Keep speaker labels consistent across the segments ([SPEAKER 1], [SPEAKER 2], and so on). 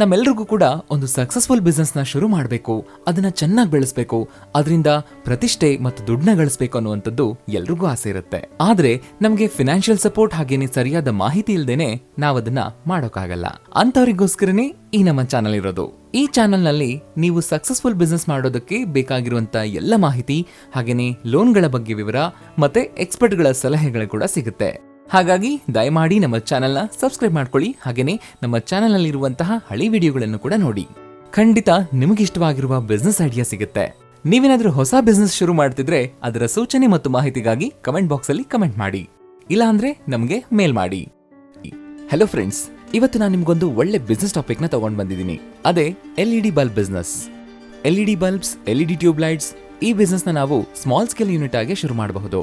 [SPEAKER 1] ನಮ್ಮೆಲ್ರಿಗೂ ಕೂಡ ಒಂದು successful business ನ ಶುರು ಮಾಡಬೇಕು, ಅದನ್ನ ಚೆನ್ನಾಗಿ ಬೆಳೆಸಬೇಕು, ಅದರಿಂದ ಪ್ರತಿಷ್ಠೆ ಮತ್ತು ದುಡ್ಡನ್ನ ಗಳಿಸಬೇಕು ಅನ್ನುವಂಥದ್ದು ಎಲ್ರಿಗೂ ಆಸೆ ಇರುತ್ತೆ. ಆದ್ರೆ ನಮ್ಗೆ ಫಿನಾನ್ಷಿಯಲ್ ಸಪೋರ್ಟ್ ಹಾಗೇನೆ ಸರಿಯಾದ ಮಾಹಿತಿ ಇಲ್ದೇನೆ ನಾವದನ್ನ ಮಾಡೋಕ್ಕಾಗಲ್ಲ. ಅಂತವರಿಗೋಸ್ಕರನೇ ಈ ನಮ್ಮ ಚಾನಲ್ ಇರೋದು. ಈ ಚಾನಲ್ ನಲ್ಲಿ ನೀವು ಸಕ್ಸಸ್ಫುಲ್ ಬಿಸ್ನೆಸ್ ಮಾಡೋದಕ್ಕೆ ಬೇಕಾಗಿರುವಂತ ಎಲ್ಲ ಮಾಹಿತಿ ಹಾಗೇನೆ ಲೋನ್ಗಳ ಬಗ್ಗೆ ವಿವರ ಮತ್ತೆ ಎಕ್ಸ್ಪರ್ಟ್ ಗಳ ಸಲಹೆಗಳು ಕೂಡ ಸಿಗುತ್ತೆ. ಹಾಗಾಗಿ ದಯಮಾಡಿ ನಮ್ಮ ಚಾನೆಲ್ನ ಸಬ್ಸ್ಕ್ರೈಬ್ ಮಾಡ್ಕೊಳ್ಳಿ. ಹಾಗೇನೆ ನಮ್ಮ ಚಾನೆಲ್ ನಲ್ಲಿ ಇರುವಂತಹ ಹಳೆ ವಿಡಿಯೋಗಳನ್ನು ಕೂಡ ನೋಡಿ. ಖಂಡಿತ ನಿಮಗೆ ಇಷ್ಟವಾಗಿರುವ ಬಿಸ್ನೆಸ್ ಐಡಿಯಾ ಸಿಗುತ್ತೆ. ನೀವೇನಾದ್ರೂ ಹೊಸ ಬಿಸ್ನೆಸ್ ಶುರು ಮಾಡ್ತಿದ್ರೆ ಅದರ ಸೂಚನೆ ಮತ್ತು ಮಾಹಿತಿಗಾಗಿ ಕಮೆಂಟ್ ಬಾಕ್ಸ್ ಅಲ್ಲಿ ಕಮೆಂಟ್ ಮಾಡಿ, ಇಲ್ಲ ಅಂದ್ರೆ ನಮಗೆ ಮೇಲ್ ಮಾಡಿ. ಹಲೋ ಫ್ರೆಂಡ್ಸ್, ಇವತ್ತು ನಾನು ನಿಮ್ಗೊಂದು ಒಳ್ಳೆ ಬಿಸ್ನೆಸ್ ಟಾಪಿಕ್ ನ ತಗೊಂಡ್ ಬಂದಿದ್ದೀನಿ. ಅದೇ LED bulb business. LED bulbs, LED tube lights, ಈ ಬಿಸ್ನೆಸ್ ನ ನಾವು ಸ್ಮಾಲ್ ಸ್ಕೇಲ್ ಯೂನಿಟ್ ಆಗಿ ಶುರು ಮಾಡಬಹುದು.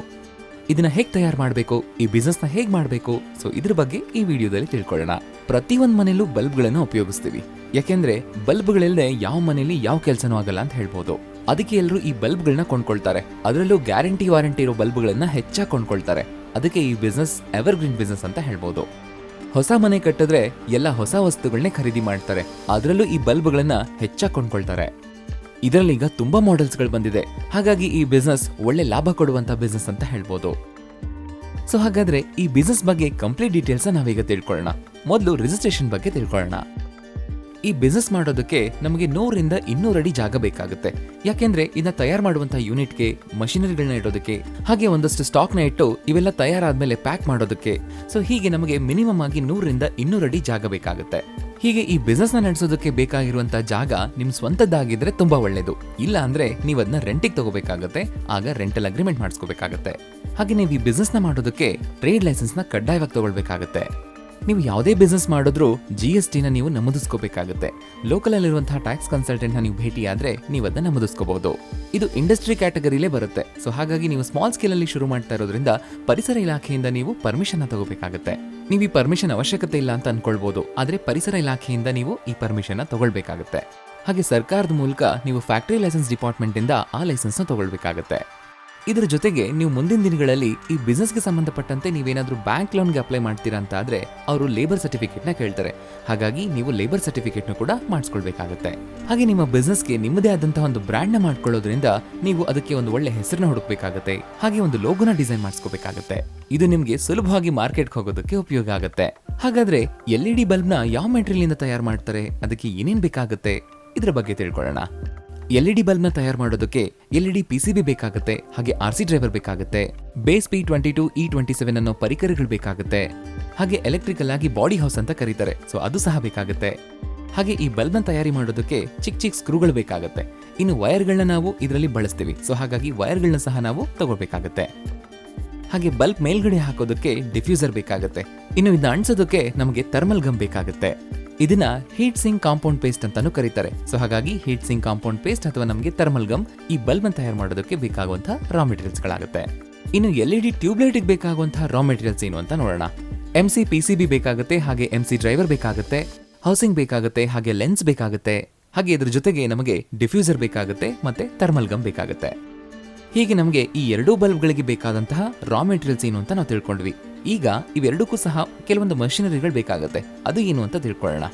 [SPEAKER 1] ಇದನ್ನ ಹೇಗೆ ತಯಾರು ಮಾಡಬೇಕು, ಈ ಬಿಸ್ನೆಸ್ ನ ಹೇಗೆ ಮಾಡಬೇಕು, ಸೊ ಇದ್ರ ಬಗ್ಗೆ ಈ ವಿಡಿಯೋದಲ್ಲಿ ತಿಳ್ಕೊಳ್ಳೋಣ. ಪ್ರತಿಯೊಂದು ಮನೆಯಲ್ಲೂ ಬಲ್ಬ್ಗಳನ್ನು ಉಪಯೋಗಿಸ್ತೀವಿ, ಯಾಕೆಂದ್ರೆ ಬಲ್ಬ್ಗಳಿಲ್ಲದೆ ಯಾವ ಮನೆಯಲ್ಲಿ ಯಾವ ಕೆಲಸನೂ ಆಗಲ್ಲ ಅಂತ ಹೇಳ್ಬೋದು. ಅದಕ್ಕೆ ಎಲ್ಲರೂ ಈ ಬಲ್ಬ್ಗಳನ್ನ ಕೊಂಡ್ಕೊಳ್ತಾರೆ. ಅದರಲ್ಲೂ ಗ್ಯಾರಂಟಿ ವಾರಂಟಿ ಇರೋ ಬಲ್ಬ್ಗಳನ್ನ ಹೆಚ್ಚಾಗಿ ಕೊಂಡ್ಕೊಳ್ತಾರೆ. ಅದಕ್ಕೆ ಈ ಬಿಸ್ನೆಸ್ ಎವರ್ ಗ್ರೀನ್ ಬಿಸ್ನೆಸ್ ಅಂತ ಹೇಳ್ಬೋದು. ಹೊಸ ಮನೆ ಕಟ್ಟಿದ್ರೆ ಎಲ್ಲ ಹೊಸ ವಸ್ತುಗಳನ್ನೇ ಖರೀದಿ ಮಾಡ್ತಾರೆ, ಅದರಲ್ಲೂ ಈ ಬಲ್ಬ್ಗಳನ್ನ ಹೆಚ್ಚಾಗಿ ಕೊಂಡ್ಕೊಳ್ತಾರೆ. ಇದರಲ್ಲಿ ಈಗ ತುಂಬಾ ಮಾಡೆಲ್ಸ್ಗಳು ಬಂದಿದೆ. ಹಾಗಾಗಿ ಈ ಬಿಸ್ನೆಸ್ ಒಳ್ಳೆ ಲಾಭ ಕೊಡುವಂತ ಬಿಸ್ನೆಸ್ ಅಂತ ಹೇಳ್ಬೋದು. ಸೊ ಹಾಗಾದ್ರೆ ಈ ಬಿಸ್ನೆಸ್ ಬಗ್ಗೆ ಕಂಪ್ಲೀಟ್ ಡೀಟೇಲ್ಸ್ ನಾವೀಗ ತಿಳ್ಕೊಳ್ಳೋಣ. ಮೊದಲು ರಿಜಿಸ್ಟ್ರೇಷನ್ ಬಗ್ಗೆ ತಿಳ್ಕೊಳ್ಳೋಣ. ಈ ಬಿಸ್ನೆಸ್ ಮಾಡೋದಕ್ಕೆ ನಮಗೆ 100 ರಿಂದ 200 ಅಡಿ ಜಾಗ ಬೇಕಾಗುತ್ತೆ. ಯಾಕೆಂದ್ರೆ ಇದನ್ನ ತಯಾರು ಮಾಡುವಂತಹ ಯೂನಿಟ್ಗೆ ಮಷಿನರಿಗಳನ್ನ ಇಡೋದಕ್ಕೆ, ಹಾಗೆ ಒಂದಷ್ಟು ಸ್ಟಾಕ್ ನ ಇಟ್ಟು ಇವೆಲ್ಲ ತಯಾರಾದ್ಮೇಲೆ ಪ್ಯಾಕ್ ಮಾಡೋದಕ್ಕೆ. ಸೊ ಹೀಗೆ ನಮಗೆ ಮಿನಿಮಮ್ ಆಗಿ 100 ರಿಂದ 200 ಅಡಿ ಜಾಗ ಬೇಕಾಗುತ್ತೆ. ಹೀಗೆ ಈ ಬಿಸ್ನೆಸ್ ನ ನಡೆಸೋದಕ್ಕೆ ಬೇಕಾಗಿರುವಂತಹ ಜಾಗ ನಿಮ್ ಸ್ವಂತದ್ದಾಗಿದ್ರೆ ತುಂಬಾ ಒಳ್ಳೇದು. ಇಲ್ಲ ಅಂದ್ರೆ ನೀವು ಅದನ್ನ ರೆಂಟಿಗೆ ತಗೋಬೇಕಾಗತ್ತೆ. ಆಗ ರೆಂಟಲ್ ಅಗ್ರಿಮೆಂಟ್ ಮಾಡಿಸ್ಕೋಬೇಕಾಗತ್ತೆ. ಹಾಗೆ ನೀವು ಈ ಬಿಸ್ನೆಸ್ ನ ಮಾಡೋದಕ್ಕೆ ಟ್ರೇಡ್ ಲೈಸೆನ್ಸ್ ನ ಕಡ್ಡಾಯವಾಗಿ ತಗೊಳ್ಬೇಕಾಗತ್ತೆ. ನೀವು ಯಾವುದೇ ಬಿಸ್ನೆಸ್ ಮಾಡಿದ್ರೂ GST ನ ನೀವು ನಮೂದಿಸ್ಕೋಬೇಕಾಗುತ್ತೆ. ಲೋಕಲ್ ಅಲ್ಲಿರುವಂತಹ ಟ್ಯಾಕ್ಸ್ ಕನ್ಸಲ್ಟೆಂಟ್ ನ ನೀವು ಭೇಟಿ ಆದ್ರೆ ನೀವು ಅದನ್ನ ನಮೂದಿಸ್ಕೋಬಹುದು. ಇದು ಇಂಡಸ್ಟ್ರಿ ಕ್ಯಾಟಗರಿಲೇ ಬರುತ್ತೆ. ಸೊ ಹಾಗಾಗಿ ನೀವು ಸ್ಮಾಲ್ ಸ್ಕೇಲ್ ಅಲ್ಲಿ ಶುರು ಮಾಡ್ತಾ ಇರೋದ್ರಿಂದ ಪರಿಸರ ಇಲಾಖೆಯಿಂದ ನೀವು ಪರ್ಮಿಷನ್ ನ ತಗೋಬೇಕಾಗುತ್ತೆ. ನೀವು ಈ ಪರ್ಮಿಷನ್ ಅವಶ್ಯಕತೆ ಇಲ್ಲ ಅಂತ ಅನ್ಕೊಳ್ಬಹುದು, ಆದ್ರೆ ಪರಿಸರ ಇಲಾಖೆಯಿಂದ ನೀವು ಈ ಪರ್ಮಿಷನ್ ನ ತಗೊಳ್ಬೇಕಾಗುತ್ತೆ. ಹಾಗೆ ಸರ್ಕಾರದ ಮೂಲಕ ನೀವು ಫ್ಯಾಕ್ಟರಿ ಲೈಸೆನ್ಸ್ ಡಿಪಾರ್ಟ್ಮೆಂಟ್ ಇಂದ ಆ ಲೈಸೆನ್ಸ್ ನ ತಗೊಳ್ಬೇಕಾಗುತ್ತೆ. ಇದರ ಜೊತೆಗೆ ನೀವು ಮುಂದಿನ ದಿನಗಳಲ್ಲಿ ಈ ಬಿಸ್ನೆಸ್ಗೆ ಸಂಬಂಧಪಟ್ಟಂತೆ ನೀವೇನಾದ್ರೂ ಬ್ಯಾಂಕ್ ಲೋನ್ಗೆ ಅಪ್ಲೈ ಮಾಡ್ತೀರಾ ಅಂತ ಆದ್ರೆ ಅವರು ಲೇಬರ್ ಸರ್ಟಿಫಿಕೇಟ್ ನ ಕೇಳ್ತಾರೆ. ಹಾಗಾಗಿ ನೀವು ಲೇಬರ್ ಸರ್ಟಿಫಿಕೇಟ್ ನ ಕೂಡ ಮಾಡಿಸ್ಕೊಳ್ಬೇಕಾಗುತ್ತೆ. ಹಾಗೆ ನಿಮ್ಮ ಬಿಸ್ನೆಸ್ಗೆ ನಿಮ್ಮದೇ ಆದಂತಹ ಒಂದು ಬ್ರ್ಯಾಂಡ್ ನ ಮಾಡ್ಕೊಳ್ಳೋದ್ರಿಂದ ನೀವು ಅದಕ್ಕೆ ಒಂದು ಒಳ್ಳೆ ಹೆಸರನ್ನ ಹುಡುಕ್ಬೇಕಾಗುತ್ತೆ. ಹಾಗೆ ಒಂದು ಲೋಗೋನ ಡಿಸೈನ್ ಮಾಡಿಸ್ಕೋಬೇಕಾಗುತ್ತೆ. ಇದು ನಿಮ್ಗೆ ಸುಲಭವಾಗಿ ಮಾರ್ಕೆಟ್ಗೆ ಹೋಗೋದಕ್ಕೆ ಉಪಯೋಗ ಆಗುತ್ತೆ. ಹಾಗಾದ್ರೆ LED ಬಲ್ಬ್ ನ ಯಾವ ಮೆಟೀರಿಯಲ್ ಇಂದ ತಯಾರು ಮಾಡ್ತಾರೆ, ಅದಕ್ಕೆ ಏನೇನ್ ಬೇಕಾಗುತ್ತೆ, ಇದ್ರ ಬಗ್ಗೆ ತಿಳ್ಕೊಳ್ಳೋಣ. LED ಬಲ್ಬ್ ನ ತಯಾರು ಮಾಡೋದಕ್ಕೆ LED PCB ಬೇಕಾಗುತ್ತೆ. ಹಾಗೆ RC ಡ್ರೈವರ್ ಬೇಕಾಗುತ್ತೆ. ಬೇಸ್ P22 E27 ಅನ್ನೋ ಪರಿಕರಗಳು ಬೇಕಾಗುತ್ತೆ. ಹಾಗೆ ಎಲೆಕ್ಟ್ರಿಕಲ್ ಆಗಿ ಬಾಡಿ ಹೌಸ್ ಅಂತ ಕರೀತಾರೆ, ಸೊ ಅದು ಸಹ ಬೇಕಾಗುತ್ತೆ. ಹಾಗೆ ಈ ಬಲ್ಬ್ ನ ತಯಾರಿ ಮಾಡೋದಕ್ಕೆ ಚಿಕ್ಕ ಚಿಕ್ಕ ಸ್ಕ್ರೂಗಳು ಬೇಕಾಗುತ್ತೆ. ಇನ್ನು ವೈರ್ಗಳನ್ನ ನಾವು ಇದರಲ್ಲಿ ಬಳಸ್ತೀವಿ, ಸೊ ಹಾಗಾಗಿ ವೈರ್ಗಳನ್ನ ಸಹ ನಾವು ತಗೋಬೇಕಾಗುತ್ತೆ. ಹಾಗೆ ಬಲ್ಬ್ ಮೇಲ್ಗಡೆ ಹಾಕೋದಕ್ಕೆ ಡಿಫ್ಯೂಸರ್ ಬೇಕಾಗುತ್ತೆ. ಇನ್ನು ಇದನ್ನ ಅಂಟಿಸೋದಕ್ಕೆ ನಮಗೆ ಥರ್ಮಲ್ ಗಮ್ ಬೇಕಾಗುತ್ತೆ. ಇದನ್ನ ಹೀಟ್ ಸಿಂಕ್ ಕಾಂಪೌಂಡ್ ಪೇಸ್ಟ್ ಅಂತಾನೂ ಕರೀತಾರೆ. ಸೊ ಹಾಗಾಗಿ ಹೀಟ್ ಸಿಂಕ್ ಕಾಂಪೌಂಡ್ ಪೇಸ್ಟ್ ಅಥವಾ ನಮಗೆ ಥರ್ಮಲ್ ಗಮ್ ಈ ಬಲ್ಬ್ ಅನ್ನು ತಯಾರು ಮಾಡೋದಕ್ಕೆ ಬೇಕಾಗುವಂತಹ ರಾ ಮೆಟೀರಿಯಲ್ಸ್ ಗಳಾಗುತ್ತೆ. ಇನ್ನು LED ಟ್ಯೂಬ್ ಲೈಟ್ ಗೆ ಬೇಕಾಗುವಂತಹ ರಾ ಮೆಟೀರಿಯಲ್ಸ್ ಏನು ಅಂತ ನೋಡೋಣ. MC PCB ಬೇಕಾಗುತ್ತೆ. ಹಾಗೆ MC ಡ್ರೈವರ್ ಬೇಕಾಗುತ್ತೆ. ಹೌಸಿಂಗ್ ಬೇಕಾಗುತ್ತೆ. ಹಾಗೆ ಲೆನ್ಸ್ ಬೇಕಾಗುತ್ತೆ. ಹಾಗೆ ಇದ್ರ ಜೊತೆಗೆ ನಮಗೆ ಡಿಫ್ಯೂಸರ್ ಬೇಕಾಗುತ್ತೆ ಮತ್ತೆ ಥರ್ಮಲ್ ಗಮ್ ಬೇಕಾಗುತ್ತೆ. ಹೀಗೆ ನಮಗೆ ಈ ಎರಡೂ ಬಲ್ಬ್ಗಳಿಗೆ ಬೇಕಾದಂತಹ ರಾ ಮೆಟೀರಿಯಲ್ಸ್ ಏನು ಅಂತ ನಾವು ತಿಳ್ಕೊಂಡ್ವಿ. ಈಗ ಇವೆರಡಕ್ಕೂ ಸಹ ಕೆಲವೊಂದು ಮಷಿನರಿಗಳು ಬೇಕಾಗುತ್ತೆ. ಅದು ಏನು ಅಂತ ತಿಳ್ಕೊಳ್ಳೋಣ.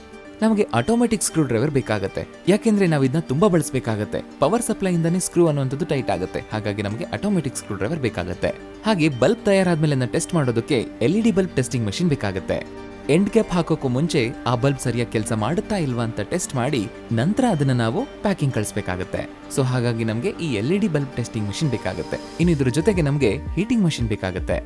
[SPEAKER 1] ನಮಗೆ ಆಟೋಮೆಟಿಕ್ ಸ್ಕ್ರೂ ಡ್ರೈವರ್ ಬೇಕಾಗುತ್ತೆ. ಯಾಕೆಂದ್ರೆ ನಾವು ಇದನ್ನ ತುಂಬಾ ಬಳಸಬೇಕಾಗುತ್ತೆ. ಪವರ್ ಸಪ್ಲೈ ಇಂದಾನೆ ಸ್ಕ್ರೂ ಅನ್ನುವಂಥದ್ದು ಟೈಟ್ ಆಗುತ್ತೆ. ಹಾಗಾಗಿ ನಮಗೆ ಆಟೋಮೆಟಿಕ್ ಸ್ಕ್ರೂ ಡ್ರೈವರ್ ಬೇಕಾಗುತ್ತೆ. ಹಾಗೆ ಬಲ್ಬ್ ತಯಾರಾದ್ಮೇಲೆ ಟೆಸ್ಟ್ ಮಾಡೋದಕ್ಕೆ LED ಬಲ್ಬ್ ಟೆಸ್ಟಿಂಗ್ ಮಷಿನ್ ಬೇಕಾಗುತ್ತೆ. ಎಂಡ್ ಕ್ಯಾಪ್ ಹಾಕೋಕ್ಕೂ ಮುಂಚೆ ಆ ಬಲ್ಬ್ ಸರಿಯಾಗಿ ಕೆಲಸ ಮಾಡುತ್ತಾ ಇಲ್ವಾ ಅಂತ ಟೆಸ್ಟ್ ಮಾಡಿ ನಂತರ ಅದನ್ನ ನಾವು ಪ್ಯಾಕಿಂಗ್ ಕಳಿಸಬೇಕಾಗುತ್ತೆ. ಸೊ ಹಾಗಾಗಿ ನಮಗೆ ಈ LED ಬಲ್ಬ್ ಟೆಸ್ಟಿಂಗ್ ಮಷಿನ್ ಬೇಕಾಗುತ್ತೆ. ಇನ್ನು ಇದ್ರ ಜೊತೆಗೆ ನಮಗೆ ಹೀಟಿಂಗ್ ಮಷಿನ್ ಬೇಕಾಗುತ್ತೆ.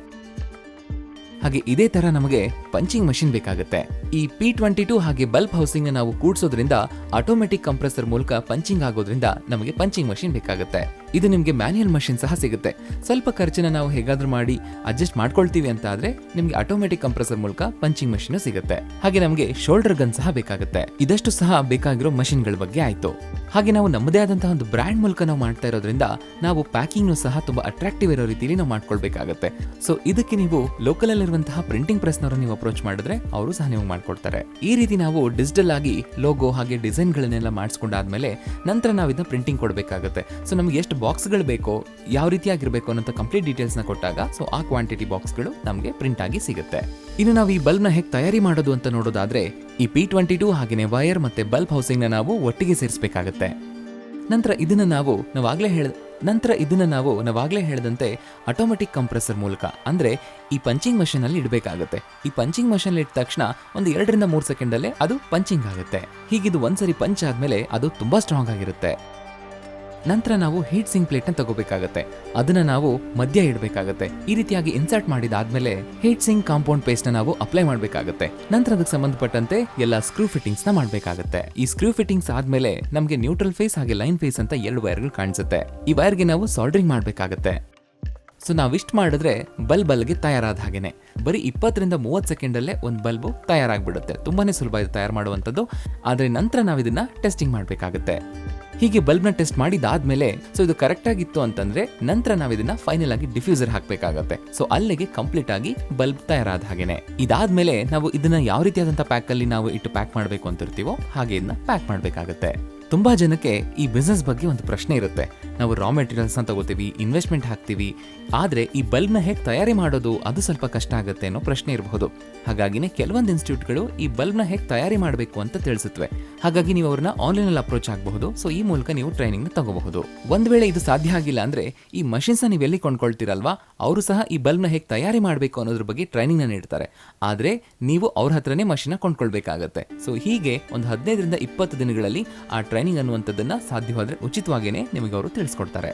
[SPEAKER 1] ಹಾಗೆ ಇದೇ ತರ ನಮಗೆ ಪಂಚಿಂಗ್ ಮಷಿನ್ ಬೇಕಾಗುತ್ತೆ. ಈ P22 ಹಾಗೆ ಬಲ್ಬ್ ಹೌಸಿಂಗ್ ನಾವು ಕೂಡಿಸೋದ್ರಿಂದ ಆಟೋಮೆಟಿಕ್ ಕಂಪ್ರೆಸರ್ ಮೂಲಕ ಪಂಚಿಂಗ್ ಆಗೋದ್ರಿಂದ ನಮಗೆ ಪಂಚಿಂಗ್ ಮಷಿನ್ ಬೇಕಾಗುತ್ತೆ. ಇದು ನಿಮಗೆ ಮ್ಯಾನ್ಯುಯಲ್ ಮಷಿನ್ ಸಹ ಸಿಗುತ್ತೆ. ಸ್ವಲ್ಪ ಖರ್ಚನ್ನ ನಾವು ಹೇಗಾದ್ರೂ ಮಾಡಿ ಅಡ್ಜಸ್ಟ್ ಮಾಡ್ಕೊಳ್ತೀವಿ ಅಂತ ಆದ್ರೆ ನಿಮಗೆ ಆಟೋಮೆಟಿಕ್ ಕಂಪ್ರೆಸರ್ ಮೂಲಕ ಪಂಚಿಂಗ್ ಮಷಿನ್ ಸಿಗುತ್ತೆ. ಹಾಗೆ ನಮಗೆ ಶೋಲ್ಡರ್ ಗನ್ ಸಹ ಬೇಕಾಗುತ್ತೆ. ಇದಷ್ಟು ಸಹ ಬೇಕಾಗಿರೋ ಮಷಿನ್ ಗಳ ಬಗ್ಗೆ ಆಯ್ತು. ಹಾಗೆ ನಾವು ನಮ್ಮದೇ ಆದಂತಹ ಒಂದು ಬ್ರ್ಯಾಂಡ್ ಮೂಲಕ ನಾವು ಮಾಡ್ತಾ ಇರೋದ್ರಿಂದ ನಾವು ಪ್ಯಾಕಿಂಗ್ ಸಹ ತುಂಬಾ ಅಟ್ರಾಕ್ಟಿವ್ ಇರೋ ರೀತಿಯಲ್ಲಿ ನಾವು ಮಾಡ್ಕೊಳ್ಬೇಕಾಗುತ್ತೆ. ಸೊ ಇದಕ್ಕೆ ನೀವು ಲೋಕಲ್ ಅಲ್ಲಿರುವಂತಹ ಪ್ರಿಂಟಿಂಗ್ ಪ್ರೆಸ್ ನವರು ನೀವು ಅಪ್ರೋಚ್ ಮಾಡಿದ್ರೆ ಅವರು ಸಹ ನೀವು ಮಾಡ್ಕೊಡ್ತಾರೆ. ಈ ರೀತಿ ನಾವು ಡಿಜಿಟಲ್ ಆಗಿ ಲೋಗೋ ಹಾಗೆ ಡಿಸೈನ್ ಗಳನ್ನೆಲ್ಲ ಮಾಡಿಸ್ಕೊಂಡಾದ್ಮೇಲೆ ನಂತರ ನಾವು ಇದನ್ನ ಪ್ರಿಂಟಿಂಗ್ ಕೊಡಬೇಕಾಗುತ್ತೆ. ಸೊ ನಮ್ಗೆ ಎಷ್ಟು ಬಾಕ್ಸ್ಗಳು ಬೇಕೋ, ಯಾವ ರೀತಿಯಾಗಿರ್ಬೇಕು ಅನ್ನೋ ಕಂಪ್ಲೀಟ್ ಡೀಟೇಲ್ಸ್ನ ಕೊಟ್ಟಾಗ ಸೊ ಆ ಕ್ವಾಂಟಿಟಿ ಬಾಕ್ಸ್ಗಳು ನಮಗೆ ಪ್ರಿಂಟ್ ಆಗಿ ಸಿಗುತ್ತೆ. ಇನ್ನು ನಾವು ಈ ಬಲ್ಬ್ನ ಹೇಗೆ ತಯಾರಿ ಮಾಡೋದು ಅಂತ ನೋಡೋದಾದ್ರೆ, ಈ P22 ಹಾಗೆಯೇ ವೈರ್ ಮತ್ತೆ ಬಲ್ಬ್ ಹೌಸಿಂಗ್ನ ನಾವು ಒಟ್ಟಿಗೆ ಸೇರಿಸಬೇಕಾಗುತ್ತೆ. ನಂತರ ಇದನ್ನ ನಾವು ನಾವಾಗಲೇ ಹೇಳಿದಂತೆ ಆಟೋಮೆಟಿಕ್ ಕಂಪ್ರೆಸರ್ ಮೂಲಕ ಅಂದ್ರೆ ಈ ಪಂಚಿಂಗ್ ಮಷೀನ್ ಅಲ್ಲಿ ಇಡಬೇಕಾಗುತ್ತೆ. ಈ ಪಂಚಿಂಗ್ ಮಷೀನ್ ಇಟ್ಟ ತಕ್ಷಣ ಒಂದು 2 ರಿಂದ 3 ಸೆಕೆಂಡಲ್ಲೇ ಅದು ಪಂಚಿಂಗ್ ಆಗುತ್ತೆ. ಹೀಗಿದು ಒಂದ್ಸರಿ ಪಂಚ್ ಆದ್ಮೇಲೆ ಅದು ತುಂಬಾ ಸ್ಟ್ರಾಂಗ್ ಆಗಿರುತ್ತೆ. ನಂತರ ನಾವು ಹೀಟ್ ಸಿಂಕ್ ಪ್ಲೇಟ್ ನ ತಗೋಬೇಕಾಗತ್ತೆ. ಅದನ್ನ ನಾವು ಮಧ್ಯ ಇಡಬೇಕಾಗತ್ತೆ. ಈ ರೀತಿಯಾಗಿ ಇನ್ಸರ್ಟ್ ಮಾಡಿದಾದ್ಮೇಲೆ ಹೀಟ್ ಸಿಂಕ್ ಕಾಂಪೌಂಡ್ ಪೇಸ್ಟ್ ನ ನಾವು ಅಪ್ಲೈ ಮಾಡಬೇಕಾಗತ್ತೆ. ನಂತರ ಅದಕ್ಕೆ ಸಂಬಂಧಪಟ್ಟಂತೆ ಎಲ್ಲ ಸ್ಕ್ರೂ ಫಿಟ್ಟಿಂಗ್ಸ್ ನ ಮಾಡಬೇಕಾಗತ್ತೆ. ಈ ಸ್ಕ್ರೂ ಫಿಟ್ಟಿಂಗ್ಸ್ ಆದ್ಮೇಲೆ ನಮಗೆ ನ್ಯೂಟ್ರಲ್ ಫೇಸ್ ಹಾಗೆ ಲೈನ್ ಫೇಸ್ ಅಂತ 2 ವೈರ್ಗಳು ಕಾಣಿಸುತ್ತೆ. ಈ ವೈರ್ಗೆ ನಾವು ಸಾಲ್ಡರಿಂಗ್ ಮಾಡಬೇಕಾಗತ್ತೆ. ಸೊ ನಾವಿಷ್ಟು ಮಾಡಿದ್ರೆ ಬಲ್ಬ್ ಅಲ್ಲಿಗೆ ತಯಾರಾದ ಹಾಗೇನೆ. ಬರೀ 20 ರಿಂದ 30 ಸೆಕೆಂಡಲ್ಲೇ ಒಂದು ಬಲ್ಬು ತಯಾರಾಗ್ಬಿಡುತ್ತೆ. ತುಂಬಾನೇ ಸುಲಭ ಇದು ತಯಾರು ಮಾಡುವಂಥದ್ದು. ಆದ್ರೆ ನಂತರ ನಾವು ಇದನ್ನ ಟೆಸ್ಟಿಂಗ್ ಮಾಡಬೇಕಾಗತ್ತೆ. ಹೀಗೆ ಬಲ್ಬ್ನ ಟೆಸ್ಟ್ ಮಾಡಿದಾದ್ಮೇಲೆ ಸೊ ಇದು ಕರೆಕ್ಟ್ ಆಗಿತ್ತು ಅಂತಂದ್ರೆ ನಂತರ ನಾವು ಇದನ್ನ ಫೈನಲ್ ಆಗಿ ಡಿಫ್ಯೂಸರ್ ಹಾಕಬೇಕಾಗತ್ತೆ. ಸೊ ಅಲ್ಲಿಗೆ ಕಂಪ್ಲೀಟ್ ಆಗಿ ಬಲ್ಬ್ ತಯಾರಾದ ಹಾಗೇನೆ. ಇದಾದ್ಮೇಲೆ ನಾವು ಇದನ್ನ ಯಾವ ರೀತಿಯಾದಂತ ಪ್ಯಾಕ್ ಅಲ್ಲಿ ನಾವು ಇಟ್ಟು ಪ್ಯಾಕ್ ಮಾಡಬೇಕು ಅಂತ ಇರ್ತೀವೋ ಹಾಗೆ ಇದನ್ನ ಪ್ಯಾಕ್ ಮಾಡಬೇಕಾಗತ್ತೆ. ತುಂಬಾ ಜನಕ್ಕೆ ಈ ಬಿಸ್ನೆಸ್ ಬಗ್ಗೆ ಒಂದು ಪ್ರಶ್ನೆ ಇರುತ್ತೆ. ನಾವು ರಾ ಮೆಟೀರಿಯಲ್ಸ್ ನ ತಗೋತೀವಿ, ಇನ್ವೆಸ್ಟ್ಮೆಂಟ್ ಹಾಕ್ತೀವಿ, ಆದ್ರೆ ಈ ಬಲ್ಬ್ ನ ಹೇಗೆ ತಯಾರಿ ಮಾಡೋದು ಅದು ಸ್ವಲ್ಪ ಕಷ್ಟ ಆಗುತ್ತೆ ಅನ್ನೋ ಪ್ರಶ್ನೆ ಇರಬಹುದು. ಹಾಗಾಗಿನೇ ಕೆಲವೊಂದು ಇನ್ಸ್ಟಿಟ್ಯೂಟ್ಗಳು ಈ ಬಲ್ಬ್ ನ ಹೇಗೆ ತಯಾರಿ ಮಾಡಬೇಕು ಅಂತ ತಿಳಿಸುತ್ತವೆ. ಹಾಗಾಗಿ ನೀವು ಅವ್ರನ್ನ ಆನ್ಲೈನ್ ಅಲ್ಲಿ ಅಪ್ರೋಚ್ ಆಗಬಹುದು. ಸೊ ಈ ಮೂಲಕ ನೀವು ಟ್ರೈನಿಂಗ್ ನ ತಗೋಬಹುದು. ಒಂದ್ ವೇಳೆ ಇದು ಸಾಧ್ಯ ಆಗಿಲ್ಲ ಅಂದ್ರೆ ಈ ಮಷಿನ್ಸ್ ನೀವು ಎಲ್ಲಿ ಕೊಂಡ್ಕೊಳ್ತೀರಲ್ವಾ, ಅವರು ಸಹ ಈ ಬಲ್ಬ್ ನ ಹೇಗೆ ತಯಾರಿ ಮಾಡಬೇಕು ಅನ್ನೋದ್ರ ಬಗ್ಗೆ ಟ್ರೈನಿಂಗ್ ನ ನೀಡ್ತಾರೆ. ಆದ್ರೆ ನೀವು ಅವ್ರ ಹತ್ರನೇ ಮಷಿನ್ ನ ಕೊಂಡ್ಕೊಳ್ಬೇಕಾಗತ್ತೆ. ಸೊ ಹೀಗೆ ಒಂದು 15 ರಿಂದ 20 ದಿನಗಳಲ್ಲಿ ಆ ಟ್ರೈನಿಂಗ್ ಅನ್ನುವಂಥದ್ದನ್ನ ಸಾಧ್ಯವಾದ್ರೆ ಉಚಿತವಾಗಿಯೇ ನಿಮಗೆ ಅವರು ತಿಳಿಸ್ಕೊಡ್ತಾರೆ.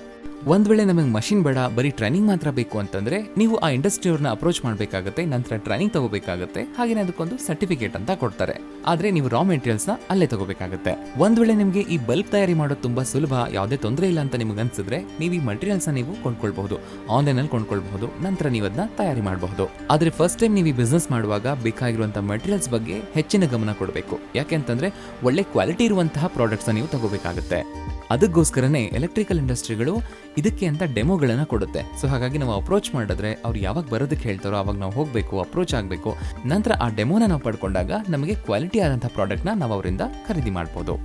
[SPEAKER 1] ಒಂದ್ ವೇಳೆ ನಮಗೆ ಮಷಿನ್ ಬೇಡ, ಬರೀ ಟ್ರೈನಿಂಗ್ ಮಾತ್ರ ಬೇಕು ಅಂತಂದ್ರೆ ನೀವು ಆ ಇಂಡಸ್ಟ್ರಿ ಅವ್ರನ್ನ ಅಪ್ರೋಚ್ ಮಾಡಬೇಕಾಗುತ್ತೆ. ನಂತರ ಟ್ರೈನಿಂಗ್ ತಗೋಬೇಕಾಗುತ್ತೆ. ಹಾಗೇನೆ ಅದಕ್ಕೊಂದು ಸರ್ಟಿಫಿಕೇಟ್ ಅಂತ ಕೊಡ್ತಾರೆ. ಆದ್ರೆ ನೀವು ರಾ ಮೆಟೀರಿಯಲ್ಸ್ ನ ಅಲ್ಲೇ ತಗೋಬೇಕಾಗುತ್ತೆ. ಒಂದ್ ವೇಳೆ ನಿಮಗೆ ಈ ಬಲ್ಬ್ ತಯಾರಿ ಮಾಡೋದು ತುಂಬಾ ಸುಲಭ, ಯಾವುದೇ ತೊಂದರೆ ಇಲ್ಲ ಅಂತ ನಿಮ್ಗೆ ಅನ್ಸಿದ್ರೆ ನೀವು ಈ ಮಟೀರಿಯಲ್ಸ್ ನೀವು ಕೊಂಡ್ಕೊಳ್ಬಹುದು, ಆನ್ಲೈನ್ ಅಲ್ಲಿ ಕೊಂಡ್ಕೊಳ್ಬಹುದು. ನಂತರ ನೀವು ಅದನ್ನ ತಯಾರಿ ಮಾಡಬಹುದು. ಆದ್ರೆ ಫಸ್ಟ್ ಟೈಮ್ ನೀವು ಈ ಬಿಸ್ನೆಸ್ ಮಾಡುವಾಗ ಬೇಕಾಗಿರುವಂತಹ ಮಟೀರಿಯಲ್ಸ್ ಬಗ್ಗೆ ಹೆಚ್ಚಿನ ಗಮನ ಕೊಡಬೇಕು. ಯಾಕೆಂತಂದ್ರೆ ಒಳ್ಳೆ ಕ್ವಾಲಿಟಿ ಇರುವಂತಹ ಪ್ರಾಡಕ್ಟ್ಸ್ ನೀವು ತಗೋಬೇಕಾಗುತ್ತೆ. ಅದಕ್ಕೋಸ್ಕರನೇ ಎಲೆಕ್ಟ್ರಿಕಲ್ ಇಂಡಸ್ಟ್ರಿಗಳು ಇದಕ್ಕೆ ಅಂತ ಡೆಮೋಗಳನ್ನ ಕೊಡುತ್ತೆ. ಸೊ ಹಾಗಾಗಿ ನಾವು ಅಪ್ರೋಚ್ ಮಾಡಿದ್ರೆ ಅವ್ರು ಯಾವಾಗ ಬರೋದಕ್ಕೆ ಹೇಳ್ತಾರೋ ಅವಾಗ ನಾವು ಹೋಗಬೇಕು, ಅಪ್ರೋಚ್ ಆಗಬೇಕು. ನಂತರ ಆ ಡೆಮೋನ ನಾವು ಪಡ್ಕೊಂಡಾಗ ನಮಗೆ ಕ್ವಾಲಿಟಿ ಆದಂತಹ ಪ್ರಾಡಕ್ಟ್ನ ನಾವು ಅವರಿಂದ ಖರೀದಿ ಮಾಡ್ಬೋದು.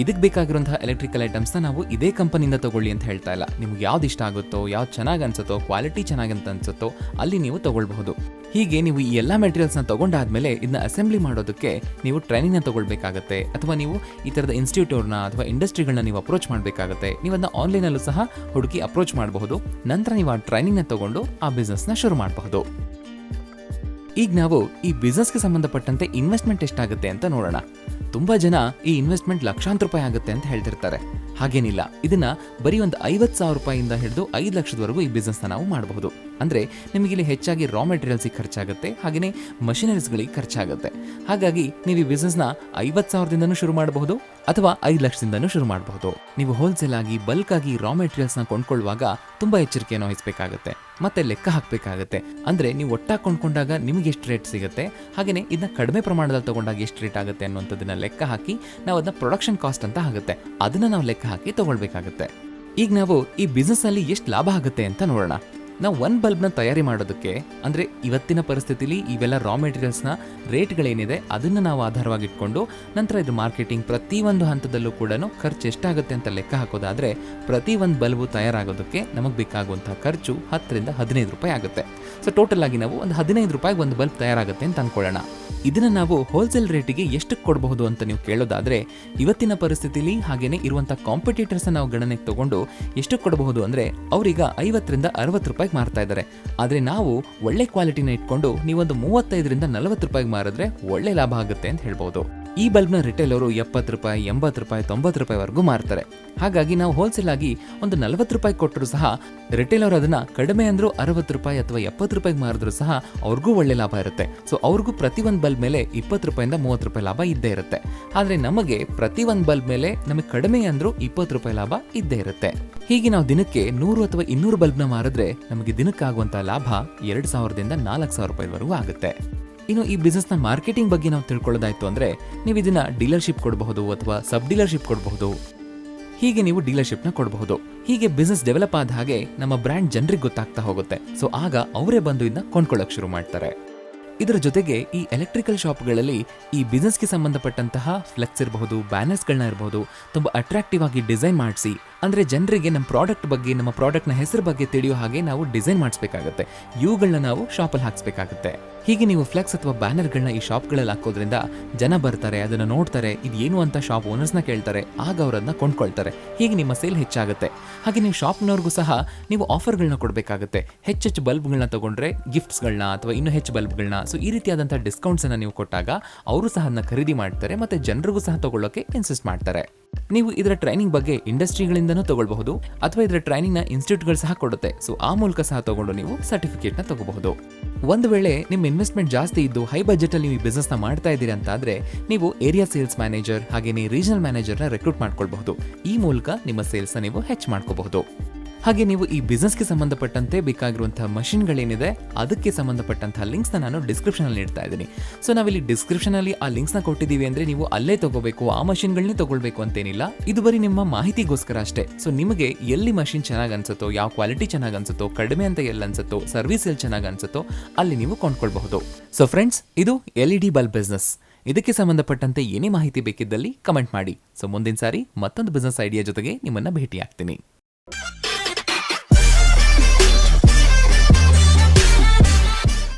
[SPEAKER 1] ಇದಕ್ಕೆ ಬೇಕಾಗಿರುವಂತಹ ಎಲೆಕ್ಟ್ರಿಕಲ್ ಐಟಮ್ಸ್ನ ನಾವು ಇದೇ ಕಂಪನಿಯಿಂದ ತಗೊಳ್ಳಿ ಅಂತ ಹೇಳ್ತಾ ಇಲ್ಲ. ನಿಮ್ಗೆ ಯಾವ್ದು ಇಷ್ಟ ಆಗುತ್ತೋ, ಯಾವ್ದು ಚೆನ್ನಾಗಿ ಅನ್ಸುತ್ತೋ, ಕ್ವಾಲಿಟಿ ಚೆನ್ನಾಗಿ ಅಂತ ಅನ್ಸುತ್ತೋ ಅಲ್ಲಿ ನೀವು ತಗೊಳ್ಬಹುದು. ಹೀಗೆ ನೀವು ಈ ಎಲ್ಲ ಮೆಟೀರಿಯಲ್ಸ್ನ ತಗೊಂಡಾದ್ಮೇಲೆ ಇದನ್ನ ಅಸೆಂಬ್ಲಿ ಮಾಡೋದಕ್ಕೆ ನೀವು ಟ್ರೈನಿಂಗ್ನ ತಗೊಳ್ಬೇಕಾಗತ್ತೆ. ಅಥವಾ ನೀವು ಈ ಥರದ ಇನ್ಸ್ಟಿಟ್ಯೂಟ್ನ ಅಥವಾ ಇಂಡಸ್ಟ್ರಿಗಳನ್ನ ನೀವು ಅಪ್ರೋಚ್ ಮಾಡಬೇಕಾಗತ್ತೆ. ನೀವು ಅದನ್ನ ಆನ್ಲೈನಲ್ಲೂ ಸಹ ಹುಡುಕಿ ಅಪ್ರೋಚ್ ಮಾಡಬಹುದು. ನಂತರ ನೀವು ಆ ಟ್ರೈನಿಂಗ್ನ ತಗೊಂಡು ಆ ಬಿಸ್ನೆಸ್ನ ಶುರು ಮಾಡಬಹುದು. ಈಗ ನಾವು ಈ ಬಿಸ್ನೆಸ್ಗೆ ಸಂಬಂಧಪಟ್ಟಂತೆ ಇನ್ವೆಸ್ಟ್ಮೆಂಟ್ ಎಷ್ಟಾಗುತ್ತೆ ಅಂತ ನೋಡೋಣ. ತುಂಬಾ ಜನ ಈ ಇನ್ವೆಸ್ಟ್ಮೆಂಟ್ ಲಕ್ಷಾಂತರ ರೂಪಾಯಿ ಆಗುತ್ತೆ ಅಂತ ಹೇಳ್ತಿರ್ತಾರೆ. ಹಾಗೇನಿಲ್ಲ, ಇದನ್ನ ಬರೀ ಒಂದು 50,000 ರೂಪಾಯಿಂದ ಹಿಡಿದು 5 ಲಕ್ಷದವರೆಗೂ ಈ ಬಿಸ್ನೆಸ್ ನಾವು ಮಾಡಬಹುದು. ಅಂದ್ರೆ ನಿಮಗೆ ಇಲ್ಲಿ ಹೆಚ್ಚಾಗಿ ರಾ ಮೆಟೀರಿಯಲ್ಸ್ ಖರ್ಚಾಗುತ್ತೆ, ಹಾಗೇನೆ ಮಷಿನರೀಸ್ಗಳಿಗೆ ಖರ್ಚಾಗುತ್ತೆ. ಹಾಗಾಗಿ ನೀವು ಈ ಬಿಸ್ನೆಸ್ ನ 50,000ದಿಂದನೂ ಶುರು ಮಾಡಬಹುದು ಅಥವಾ 5 ಲಕ್ಷದಿಂದನೂ ಶುರು ಮಾಡಬಹುದು. ನೀವು ಹೋಲ್ಸೇಲ್ ಆಗಿ ಬಲ್ಕ್ ಆಗಿ ರಾ ಮೆಟೀರಿಯಲ್ಸ್ ನ ಕೊಂಡ್ಕೊಳ್ಳುವಾಗ ತುಂಬಾ ಎಚ್ಚರಿಕೆಯನ್ನು ವಹಿಸಬೇಕಾಗುತ್ತೆ. ಮತ್ತೆ ಲೆಕ್ಕ ಹಾಕಬೇಕಾಗುತ್ತೆ. ಅಂದ್ರೆ ನೀವು ಒಟ್ಟಾಗಿ ಕೊಂಡ್ಕೊಂಡಾಗ ನಿಮಗೆ ಎಷ್ಟು ರೇಟ್ ಸಿಗುತ್ತೆ, ಹಾಗೇನೆ ಇದನ್ನ ಕಡಿಮೆ ಪ್ರಮಾಣದಲ್ಲಿ ತಗೊಂಡಾಗ ಎಷ್ಟು ರೇಟ್ ಆಗುತ್ತೆ ಅನ್ನುವಂಥದ್ದನ್ನ ಲೆಕ್ಕ ಹಾಕಿ ನಾವು ಅದನ್ನ ಪ್ರೊಡಕ್ಷನ್ ಕಾಸ್ಟ್ ಅಂತ ಆಗುತ್ತೆ, ಅದನ್ನ ನಾವು ಲೆಕ್ಕ ಹಾಕಿ ತಗೊಳ್ಬೇಕಾಗುತ್ತೆ. ಈಗ ನಾವು ಈ ಬಿಸ್ನೆಸ್ ಅಲ್ಲಿ ಎಷ್ಟು ಲಾಭ ಆಗುತ್ತೆ ಅಂತ ನೋಡೋಣ. ನಾವು ಒಂದು ಬಲ್ಬ್ನ ತಯಾರಿ ಮಾಡೋದಕ್ಕೆ ಅಂದ್ರೆ ಇವತ್ತಿನ ಪರಿಸ್ಥಿತಿಲಿ ಇವೆಲ್ಲ ರಾ ಮೆಟೀರಿಯಲ್ಸ್ನ ರೇಟ್ಗಳೇನಿದೆ ಅದನ್ನ ನಾವು ಆಧಾರವಾಗಿಟ್ಕೊಂಡು ನಂತರ ಇದು ಮಾರ್ಕೆಟಿಂಗ್ ಪ್ರತಿಯೊಂದು ಹಂತದಲ್ಲೂ ಕೂಡ ಖರ್ಚು ಎಷ್ಟಾಗುತ್ತೆ ಅಂತ ಲೆಕ್ಕ ಹಾಕೋದಾದ್ರೆ ಪ್ರತಿ ಒಂದು ಬಲ್ಬು ತಯಾರಾಗೋದಕ್ಕೆ ನಮಗೆ ಬೇಕಾಗುವಂತಹ ಖರ್ಚು 10 ರಿಂದ 15 ರೂಪಾಯಿ ಆಗುತ್ತೆ. ಸೊ ಟೋಟಲ್ ಆಗಿ ನಾವು ಒಂದು 15 ರೂಪಾಯಿಗೆ ಒಂದು ಬಲ್ಬ್ ತಯಾರಾಗುತ್ತೆ ಅಂತ ಅನ್ಕೊಳ್ಳೋಣ. ಇದನ್ನ ನಾವು ಹೋಲ್ಸೇಲ್ ರೇಟಿಗೆ ಎಷ್ಟಕ್ಕೆ ಕೊಡಬಹುದು ಅಂತ ನೀವು ಕೇಳೋದಾದ್ರೆ ಇವತ್ತಿನ ಪರಿಸ್ಥಿತಿಲಿ ಹಾಗೇನೆ ಇರುವಂತಹ ಕಾಂಪಿಟೇಟರ್ಸ್ ನಾವು ಗಣನೆಗೆ ತಗೊಂಡು ಎಷ್ಟಕ್ಕೆ ಕೊಡಬಹುದು ಅಂದ್ರೆ ಅವರೀಗ 50 ರಿಂದ 60 ರೂಪಾಯಿಗೆ ಮಾರ್ತಾ ಇದ್ದಾರೆ. ಆದ್ರೆ ನಾವು ಒಳ್ಳೆ ಕ್ವಾಲಿಟಿನ ಇಟ್ಕೊಂಡು ನೀವೊಂದು 35 ರಿಂದ 40 ರೂಪಾಯಿಗೆ ಮಾರಿದ್ರೆ ಒಳ್ಳೆ ಲಾಭ ಆಗುತ್ತೆ ಅಂತ ಹೇಳ್ಬಹುದು. ಈ ಬಲ್ಬ್ನ ರಿಟೇಲ್ ಅವರು 70 ರೂಪಾಯಿ, 80 ರೂಪಾಯಿ, 90 ರೂಪಾಯಿವರೆಗೂ ಮಾರ್ತಾರೆ. ಹಾಗಾಗಿ ನಾವು ಹೋಲ್ಸೇಲ್ ಆಗಿ ಒಂದು 40 ರೂಪಾಯಿ ಕೊಟ್ಟರು ಸಹ ರಿಟೇಲ್ ಅವರು ಅದನ್ನ ಕಡಿಮೆ ಅಂದ್ರೂ 60 ರೂಪಾಯಿ ಅಥವಾ 70 ರೂಪಾಯಿಗೆ ಮಾರಿದ್ರು ಸಹ ಅವ್ರಿಗೂ ಒಳ್ಳೆ ಲಾಭ ಇರುತ್ತೆ. ಸೊ ಅವ್ರಿಗೂ ಪ್ರತಿ ಒಂದು ಬಲ್ಬ್ ಮೇಲೆ 20 ರೂಪಾಯಿಂದ 30 ರೂಪಾಯಿ ಲಾಭ ಇದ್ದೇ ಇರುತ್ತೆ. ಆದ್ರೆ ನಮಗೆ ಪ್ರತಿ ಒಂದು ಬಲ್ಬ್ ಮೇಲೆ ನಮಗೆ ಕಡಿಮೆ ಅಂದ್ರೂ 20 ರೂಪಾಯಿ ಲಾಭ ಇದ್ದೇ ಇರುತ್ತೆ. ಹೀಗೆ ನಾವು ದಿನಕ್ಕೆ 100 ಅಥವಾ 200 ಬಲ್ಬ್ನ ಮಾರಿದ್ರೆ ನಮಗೆ ದಿನಕ್ಕಾಗುವಂತಹ ಲಾಭ 2,000 ದಿಂದ 4,000 ರೂಪಾಯಿವರೆಗೂ ಆಗುತ್ತೆ. ಇನ್ನು ಈ ಬಿಸ್ನೆಸ್ನ ಮಾರ್ಕೆಟಿಂಗ್ ಬಗ್ಗೆ ನಾವು ತಿಳ್ಕೊಳ್ಳೋದಾಯ್ತು ಅಂದ್ರೆ ನೀವು ಇದನ್ನ ಡೀಲರ್ಶಿಪ್ ಕೊಡಬಹುದು ಅಥವಾ ಸಬ್ ಡೀಲರ್ಶಿಪ್ ಕೊಡಬಹುದು. ಹೀಗೆ ನೀವು ಡೀಲರ್ಶಿಪ್ನ ಕೊಡಬಹುದು. ಹೀಗೆ ಬಿಸ್ನೆಸ್ ಡೆವಲಪ್ ಆದ ಹಾಗೆ ನಮ್ಮ ಬ್ರ್ಯಾಂಡ್ ಜನರಿಗೆ ಗೊತ್ತಾಗ್ತಾ ಹೋಗುತ್ತೆ. ಸೊ ಆಗ ಅವರೇ ಬಂದು ಇದನ್ನ ಕೊಂಡ್ಕೊಳ್ಳೋಕೆ ಶುರು ಮಾಡ್ತಾರೆ. ಇದರ ಜೊತೆಗೆ ಈ ಎಲೆಕ್ಟ್ರಿಕಲ್ ಶಾಪ್ಗಳಲ್ಲಿ ಈ ಬಿಸ್ನೆಸ್ಗೆ ಸಂಬಂಧಪಟ್ಟಂತಹ ಫ್ಲೆಕ್ಸ್ ಇರಬಹುದು, ಬ್ಯಾನರ್ಸ್ಗಳನ್ನ ಇರಬಹುದು, ತುಂಬಾ ಅಟ್ರಾಕ್ಟಿವ್ ಆಗಿ ಡಿಸೈನ್ ಮಾಡಿಸಿ, ಅಂದ್ರೆ ಜನರಿಗೆ ನಮ್ಮ ಪ್ರಾಡಕ್ಟ್ ಬಗ್ಗೆ, ನಮ್ಮ ಪ್ರಾಡಕ್ಟ್ನ ಹೆಸರು ಬಗ್ಗೆ ತಿಳಿಯೋ ಹಾಗೆ ನಾವು ಡಿಸೈನ್ ಮಾಡಿಸ್ಬೇಕಾಗತ್ತೆ. ಇವುಗಳನ್ನ ನಾವು ಶಾಪಲ್ಲಿ ಹಾಕ್ಸ್ಬೇಕಾಗತ್ತೆ. ಹೀಗೆ ನೀವು ಫ್ಲೆಕ್ಸ್ ಅಥವಾ ಬ್ಯಾನರ್ಗಳನ್ನ ಈ ಶಾಪ್ಗಳಲ್ಲಿ ಹಾಕೋದ್ರಿಂದ ಜನ ಬರ್ತಾರೆ, ಅದನ್ನ ನೋಡ್ತಾರೆ, ಇದು ಏನು ಅಂತ ಶಾಪ್ ಓನರ್ಸ್ನ ಕೇಳ್ತಾರೆ, ಆಗ ಅವರನ್ನ ಕೊಂಡ್ಕೊಳ್ತಾರೆ. ಹೀಗೆ ನಿಮ್ಮ ಸೇಲ್ ಹೆಚ್ಚಾಗುತ್ತೆ. ಹಾಗೆ ನೀವು ಶಾಪ್ನವ್ರಿಗೂ ಸಹ ನೀವು ಆಫರ್ಗಳನ್ನ ಕೊಡಬೇಕಾಗುತ್ತೆ. ಹೆಚ್ಚೆಚ್ಚು ಬಲ್ಬ್ಗಳನ್ನ ತಗೊಂಡ್ರೆ ಗಿಫ್ಟ್ಸ್ಗಳನ್ನ ಅಥವಾ ಇನ್ನೂ ಹೆಚ್ಚು ಬಲ್ಬ್ಗಳನ್ನ, ಸೊ ಈ ರೀತಿಯಾದಂತಹ ಡಿಸ್ಕೌಂಟ್ಸ್ ಅನ್ನ ನೀವು ಕೊಟ್ಟಾಗ ಅವರು ಸಹ ಅದನ್ನ ಖರೀದಿ ಮಾಡ್ತಾರೆ ಮತ್ತೆ ಜನರಿಗೂ ಸಹ ತಗೊಳ್ಳೋಕೆ ಇನ್ಸಿಸ್ಟ್ ಮಾಡ್ತಾರೆ. ನೀವು ಇದರ ಟ್ರೈನಿಂಗ್ ಬಗ್ಗೆ ಇಂಡಸ್ಟ್ರಿಗಳಿಂದನೂ ತಗೊಳ್ಬಹುದು ಅಥವಾ ಇದರ ಟ್ರೈನಿಂಗ್ ನ ಇನ್ಸ್ಟಿಟ್ಯೂಟ್ಗಳು ಸಹ ಕೊಡುತ್ತೆ. ಸೊ ಆ ಮೂಲಕ ಸಹ ತಗೊಂಡು ನೀವು ಸರ್ಟಿಫಿಕೇಟ್ ನ ತಗೋಬಹುದು. ಒಂದು ವೇಳೆ ನಿಮ್ಮ ಇನ್ವೆಸ್ಟ್ಮೆಂಟ್ ಜಾಸ್ತಿ ಇದ್ದು ಹೈ ಬಜೆಟ್ ಅಲ್ಲಿ ನೀವು ಬಿಸ್ನೆಸ್ ನ ಮಾಡ್ತಾ ಇದ್ದೀರಿ ಅಂತ ಆದ್ರೆ ನೀವು ಏರಿಯಾ ಸೇಲ್ಸ್ ಮ್ಯಾನೇಜರ್ ಹಾಗೇನೆ ರೀಜನಲ್ ಮ್ಯಾನೇಜರ್ ನ ರೆಕ್ರೂಟ್ ಮಾಡ್ಕೊಳ್ಬಹುದು. ಈ ಮೂಲಕ ನಿಮ್ಮ ಸೇಲ್ಸ್ ನ ನೀವು ಹೆಚ್ಚು ಮಾಡ್ಕೋಬಹುದು. ಹಾಗೆ ನೀವು ಈ ಬಿಸ್ನೆಸ್ಗೆ ಸಂಬಂಧಪಟ್ಟಂತೆ ಬೇಕಾಗಿರುವಂತಹ ಮಷಿನ್ಗಳೇನಿದೆ ಅದಕ್ಕೆ ಸಂಬಂಧಪಟ್ಟಂತಹ ಲಿಂಕ್ಸ್ನ ನಾನು ಡಿಸ್ಕ್ರಿಪ್ಷನ್ ಅಲ್ಲಿ ಇಡ್ತಾ ಇದ್ದೀನಿ. ಸೊ ನಾವಿಲ್ಲಿ ಡಿಸ್ಕ್ರಿಪ್ಷನ್ ಅಲ್ಲಿ ಆ ಲಿಂಕ್ಸ್ನ ಕೊಟ್ಟಿದ್ದೀವಿ ಅಂದ್ರೆ ನೀವು ಅಲ್ಲೇ ತಗೋಬೇಕು, ಆ ಮಷಿನ್ಗಳನ್ನೇ ತಗೊಳ್ಬೇಕು ಅಂತೇನಿಲ್ಲ. ಇದು ಬರೀ ನಿಮ್ಮ ಮಾಹಿತಿಗೋಸ್ಕರ ಅಷ್ಟೇ. ಸೊ ನಿಮಗೆ ಎಲ್ಲಿ ಮಷಿನ್ ಚೆನ್ನಾಗಿ ಅನ್ಸುತ್ತೋ, ಯಾವ ಕ್ವಾಲಿಟಿ ಚೆನ್ನಾಗಿ ಅನ್ಸುತ್ತೋ, ಕಡಿಮೆ ಅಂತ ಎಲ್ಲಿ ಅನ್ಸುತ್ತೋ, ಸರ್ವಿಸ್ ಎಲ್ಲಿ ಚೆನ್ನಾಗಿ ಅನ್ಸುತ್ತೋ ಅಲ್ಲಿ ನೀವು ಕೊಂಡ್ಕೊಳ್ಬಹುದು. ಸೊ ಫ್ರೆಂಡ್ಸ್, ಇದು LED ಬಲ್ಬ್ ಬಿಸ್ನೆಸ್. ಇದಕ್ಕೆ ಸಂಬಂಧಪಟ್ಟಂತೆ ಏನೇ ಮಾಹಿತಿ ಬೇಕಿದ್ದಲ್ಲಿ ಕಮೆಂಟ್ ಮಾಡಿ. ಸೊ ಮುಂದಿನ ಸಾರಿ ಮತ್ತೊಂದು ಬಿಸ್ನೆಸ್ ಐಡಿಯಾ ಜೊತೆಗೆ ನಿಮ್ಮನ್ನ ಭೇಟಿ ಆಗ್ತೀನಿ.